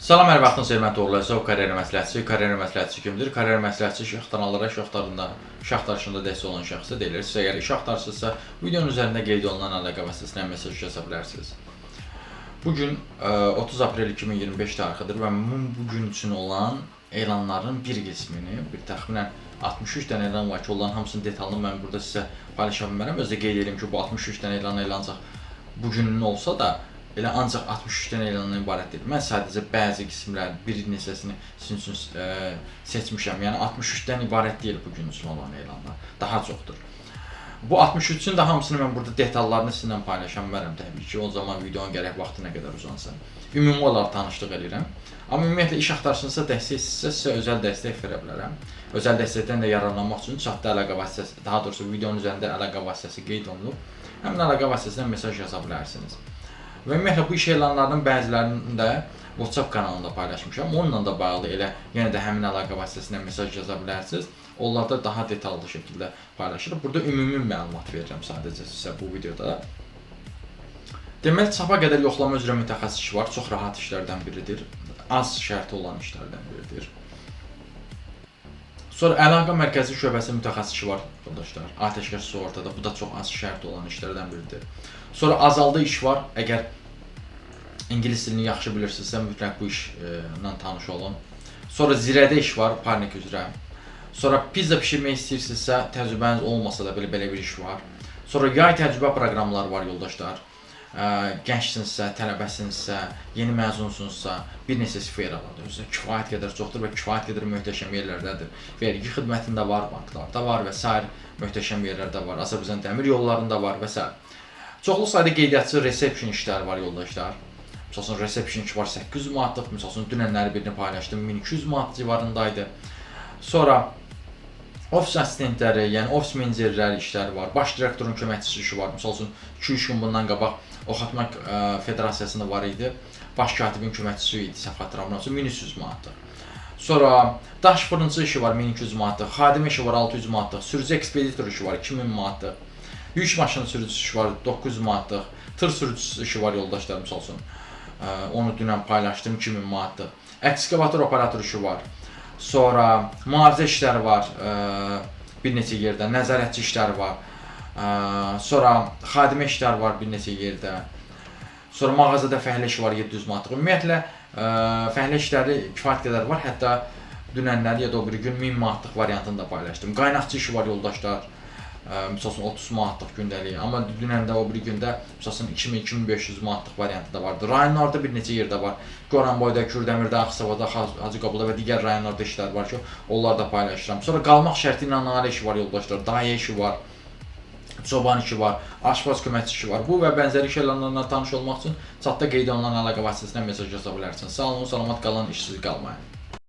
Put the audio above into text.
Salam, hər vaxtınız xeyir, mən Toğrul karyer məsləhətçi. Karyer məsləhətçi kimdir? Karyer məsləhətçi iş axtaranlara, iş axtarışında dəstək olan şəxsə deyilir. Siz əgər iş axtarırsınızsa, videonun üzərində qeyd olunan əlaqə vasitəsilə mesaj yaza bilərsiniz. Bugün 30 aprel 2025 tarixidir və bugün üçün olan elanların bir qismini, təxminən 63 dənə elan var ki, onların hamısının detalını mən burada sizə paylaşa bilmərəm. Özdə qeyd edirəm ki, bu 63 dənə elan ancaq bugünün olsa da, elə ancaq 63 dənə elandan ibarət deyil. Mən sadəcə bəzi qismlərin bir neçəsini sizin üçün seçmişəm. Yəni 63-dən ibarət deyil bugün üçün olan elanlar. Daha çoxdur. Bu 63-ün də hamısını mən burada detallarını sizinlə paylaşa bilmərəm təbii ki. O zaman videonun gərək vaxtı nə qədər uzansın. Ümumi olaraq tanışlıq edirəm. Amma ümumiyyətlə iş axtarışınızsa dəstək istəyirsə sizə özəl dəstək verə bilərəm. Özəl dəstəkdən də yararlanmaq üçün chatda əlaqə vasitəsi, daha doğrusu videonun üzərində əlaqə vasitəsi qeyd olunub. Həmin əlaqə vasitəsindən mesaj yaza bilərsiniz. Və ümumiyyətlə bu iş elanlarının bəzilərini də WhatsApp kanalında paylaşmışam. Onunla da bağlı elə yenə də həmin əlaqə vasitəsindən mesaj yaza bilərsiniz. Onlarda daha detallı şəkildə paylaşırıq. Burada ümumi məlumat verirəm sadəcə sizə bu videoda. Deməli, çapa qədər yoxlama üzrə mütəxəssis iş var. Çox rahat işlərdən biridir. Az şərti olan işlərdən biridir. Sonra əlaqə mərkəzi şöbəsi mütəxəssisi var yoldaşlar. Atəşkəs sığortada. Bu da çox az şərti olan işlərdən biridir. Sonra azaldı iş var. Əgər ingilis dilini yaxşı bilirsinizsə mütləq bu işlə tanış olun. Sonra zirədə iş var, parnik üzrə. Sonra pizza bişirmək istəyirsinizsə, təcrübəniz olmasa da belə bir iş var. Sonra yay təcrübə proqramları var yoldaşlar. Gəncsinizsə, tələbəsinizsə, yeni məzunsunuzsa, bir neçə sferalardır. Kifayət qədər çoxdur və kifayət qədər möhtəşəm yerlərdədir. Vergi xidmətində var, banklarda var və s. möhtəşəm yerlərdə var. Azərbaycan dəmir yollarında var və s. Çoxlu sayda qeydiyyatçı resepsiyon işləri var yoldaşlar. Məsələn, resepsiyon işi var 800 manatlıq, məsələn, dünənləri birini paylaşdım, 1200 manat civarındaydı. Sonra ofis assistentləri, yəni ofis menecerləri işləri var. Baş direktorun köməkçisi işi var. Məsələn, 2-3 gün bundan qabaq Oxatmaq Federasiyasında var idi. Baş katibin köməkçisi idi, səhv xatırlamıramsa 1300 manatlıq. Sonra daş fırıncı işi var 1200 manatlıq, xadimə işi var 600 manatlıq, sürücü ekspeditor işi var 2000 manatlıq, yük maşını sürücüsü işi var 900 manatlıq, tır sürücüsü işi var yoldaşlar məsələn. Onu dünən paylaşdım 2000 manatlıq. Ekskavator operatoru işi var. Sonra mühafizə işləri var bir neçə yerdə, nəzarətçi işləri var. Sonra xadimə işləri var bir neçə yerdə. Sonra mağazada fəhlə işi var 700 manatlıq. Ümumiyyətlə fəhlə işləri kifayət qədər var. Hətta dünənləri ya da o bir gün 1000 manatlıq variantını da paylaşdım. Qaynaqçı işi var yoldaşlar. Məsələn 30 manatlıq gündəlik. Amma dünən də o bir gündə məsələn 2000-2500 manatlıq variantı da vardı. Rayonlarda bir neçə yerdə var. Goranboyda, Kürdəmirdə, Ağsavada, Hacıqabulda və digər rayonlarda işlər var ki, onlar da paylaşıram. Sonra qalmaq şərti ilə ailə işi var yoldaşlar. Dayə işi var. Çoban işi var, aşpaz köməkçi işi var. Bu və bənzəri iş elanlarla tanış olmaq üçün chatda qeyd olunan əlaqə vasitəsilə mesaj yaza bilərsiniz. Sağ olun, salamat qalın, işsiz qalmayın.